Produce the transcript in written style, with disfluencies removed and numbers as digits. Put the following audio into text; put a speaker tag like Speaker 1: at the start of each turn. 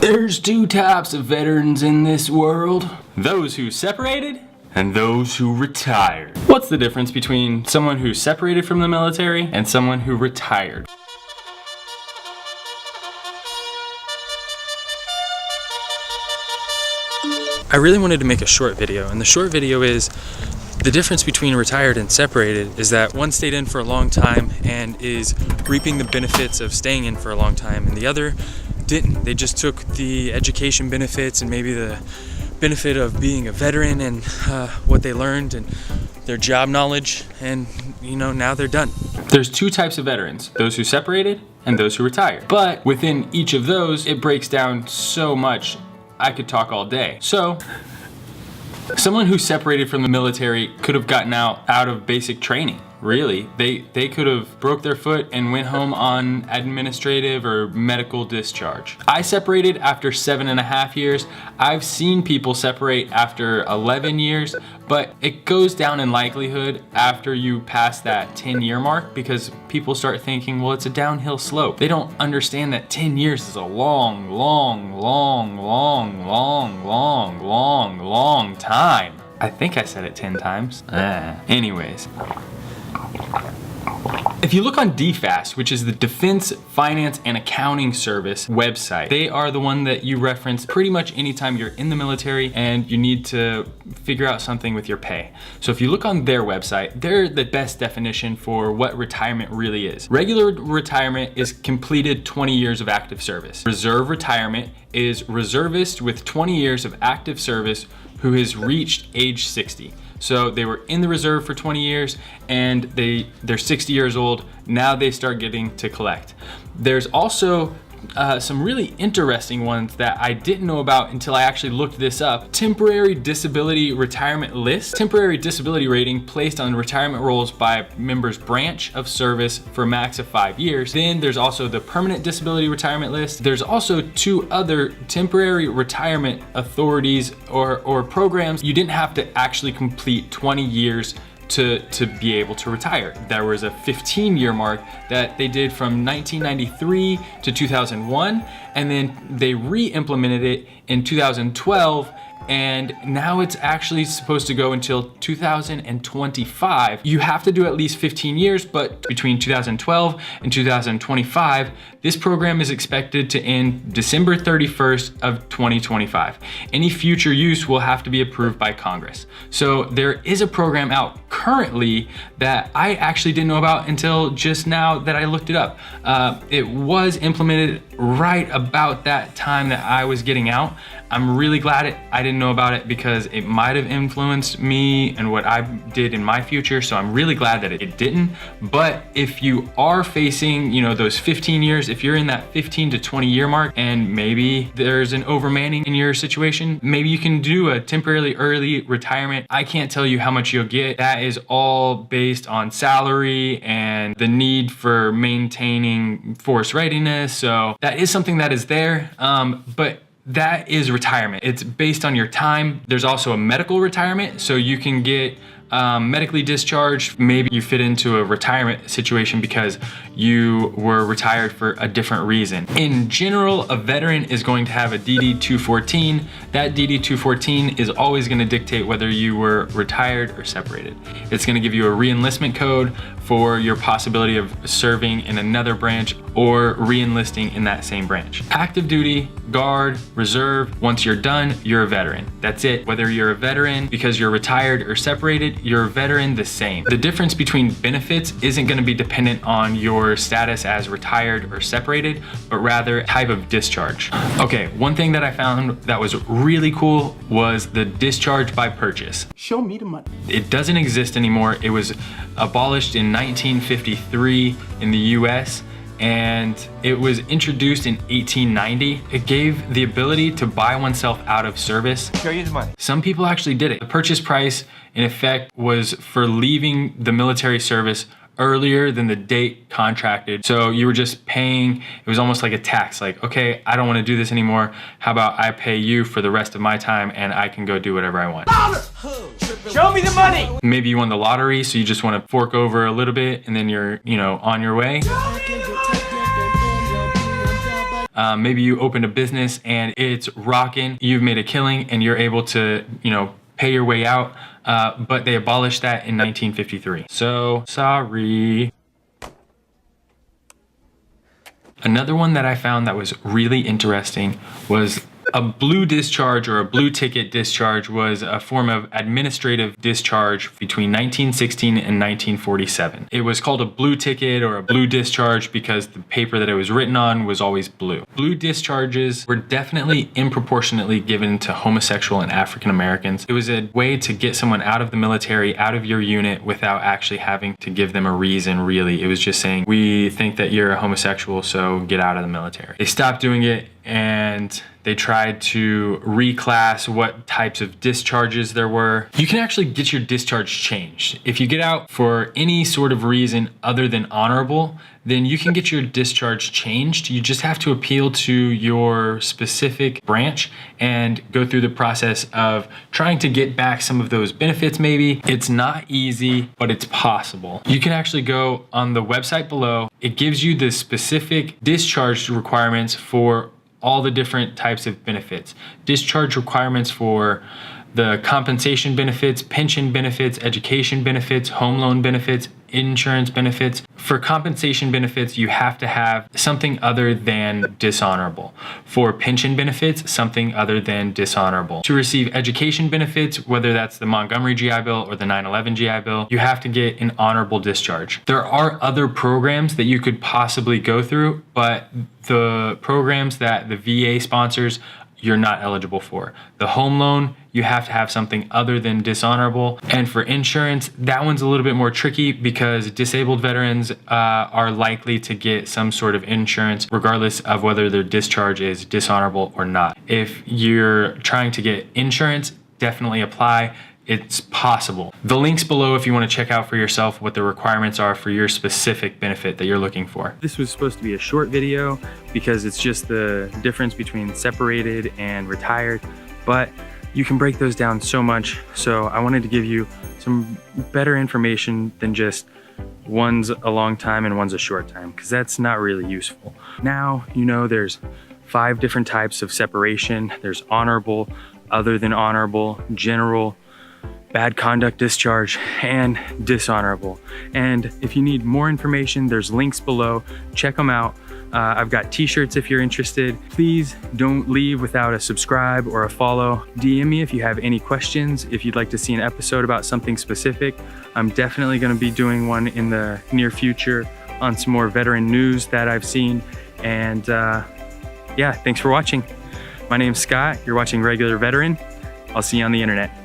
Speaker 1: There's two types of veterans in this world. Those who separated and those who retired. What's the difference between someone who separated from the military and someone who retired? I really wanted to make a short video, and the short video is the difference between retired and separated is that one stayed in for a long time and is reaping the benefits of staying in for a long time, and the other didn't. They just took the education benefits and maybe the benefit of being a veteran and what they learned and their job knowledge, and now they're done. There's two types of veterans, those who separated and those who retired. But within each of those, it breaks down so much, I could talk all day. So, someone who separated from the military could have gotten out of basic training. Really, they could have broke their foot and went home on administrative or medical discharge. I separated after 7.5 years. I've seen people separate after 11 years, but it goes down in likelihood after you pass that 10-year mark because people start thinking, well, it's a downhill slope. They don't understand that 10 years is a long time. I think I said it 10 times. Anyways. If you look on DFAS, which is the Defense Finance and Accounting Service website, they are the one that you reference pretty much anytime you're in the military and you need to figure out something with your pay. So if you look on their website, they're the best definition for what retirement really is. Regular retirement is completed 20 years of active service. Reserve retirement is reservist with 20 years of active service who has reached age 60. So they were in the reserve for 20 years and they're 60 years old. Now they start getting to collect. There's also some really interesting ones that I didn't know about until I actually looked this up. Temporary disability retirement list. Temporary disability rating placed on retirement rolls by members' branch of service for a max of 5 years. Then there's also the permanent disability retirement list. There's also 2 other temporary retirement authorities or programs. You didn't have to actually complete 20 years to be able to retire. There was a 15-year mark that they did from 1993 to 2001, and then they re-implemented it in 2012, and now it's actually supposed to go until 2025. You have to do at least 15 years, but between 2012 and 2025, this program is expected to end December 31st of 2025. Any future use will have to be approved by Congress. So there is a program out currently that I actually didn't know about until just now that I looked it up. It was implemented right about that time that I was getting out. I'm really glad I didn't know about it because it might have influenced me and what I did in my future. So I'm really glad that it didn't. But if you are facing, those 15 years, if you're in that 15 to 20 year mark and maybe there's an overmanning in your situation, maybe you can do a temporarily early retirement. I can't tell you how much you'll get. That is all based on salary and the need for maintaining force readiness. So that is something that is there. But that is retirement. It's based on your time. There's also a medical retirement, so you can get medically discharged. Maybe you fit into a retirement situation because you were retired for a different reason. In general, a veteran is going to have a DD-214. That DD-214 is always going to dictate whether you were retired or separated. It's going to give you a re-enlistment code for your possibility of serving in another branch or re-enlisting in that same branch. Active duty, guard, reserve, once you're done, you're a veteran. That's it. Whether you're a veteran because you're retired or separated, you're a veteran the same. The difference between benefits isn't gonna be dependent on your status as retired or separated, but rather type of discharge. Okay, one thing that I found that was really cool was the discharge by purchase.
Speaker 2: Show me the money.
Speaker 1: It doesn't exist anymore. It was abolished in 1953 in the US, and it was introduced in 1890. It gave the ability to buy oneself out of service.
Speaker 2: Show you the money.
Speaker 1: Some people actually did it. The purchase price in effect was for leaving the military service earlier than the date contracted. So you were just paying, it was almost like a tax. Like, okay, I don't want to do this anymore. How about I pay you for the rest of my time and I can go do whatever I want.
Speaker 2: Show me the money.
Speaker 1: Maybe you won the lottery, so you just want to fork over a little bit and then you're, on your way. Maybe you opened a business and it's rocking, you've made a killing and you're able to, pay your way out, but they abolished that in 1953. So sorry. Another one that I found that was really interesting was a blue discharge, or a blue ticket discharge, was a form of administrative discharge between 1916 and 1947. It was called a blue ticket or a blue discharge because the paper that it was written on was always blue. Blue discharges were definitely disproportionately given to homosexual and African Americans. It was a way to get someone out of the military, out of your unit, without actually having to give them a reason, really. It was just saying, we think that you're a homosexual, so get out of the military. They stopped doing it, and they tried to reclass what types of discharges there were. You can actually get your discharge changed. If you get out for any sort of reason other than honorable, then you can get your discharge changed. You just have to appeal to your specific branch and go through the process of trying to get back some of those benefits maybe. It's not easy, but it's possible. You can actually go on the website below. It gives you the specific discharge requirements for all the different types of benefits. Discharge requirements for the compensation benefits, pension benefits, education benefits, home loan benefits, insurance benefits. For compensation benefits, you have to have something other than dishonorable. For pension benefits, something other than dishonorable. To receive education benefits, whether that's the Montgomery GI Bill or the 9/11 GI Bill, you have to get an honorable discharge. There are other programs that you could possibly go through, but the programs that the VA sponsors, you're not eligible for. The home loan, you have to have something other than dishonorable. And for insurance, that one's a little bit more tricky because disabled veterans are likely to get some sort of insurance regardless of whether their discharge is dishonorable or not. If you're trying to get insurance, definitely apply. It's possible. The link's below if you want to check out for yourself what the requirements are for your specific benefit that you're looking for. This was supposed to be a short video because it's just the difference between separated and retired, but you can break those down so much. So I wanted to give you some better information than just one's a long time and one's a short time, because that's not really useful. Now, there's 5 different types of separation. There's honorable, other than honorable, general, bad conduct discharge, and dishonorable. And if you need more information, there's links below. Check them out. I've got t-shirts if you're interested. Please don't leave without a subscribe or a follow. DM me if you have any questions, if you'd like to see an episode about something specific. I'm definitely going to be doing one in the near future on some more veteran news that I've seen. And yeah, thanks for watching. My name's Scott. You're watching Regular Veteran. I'll see you on the internet.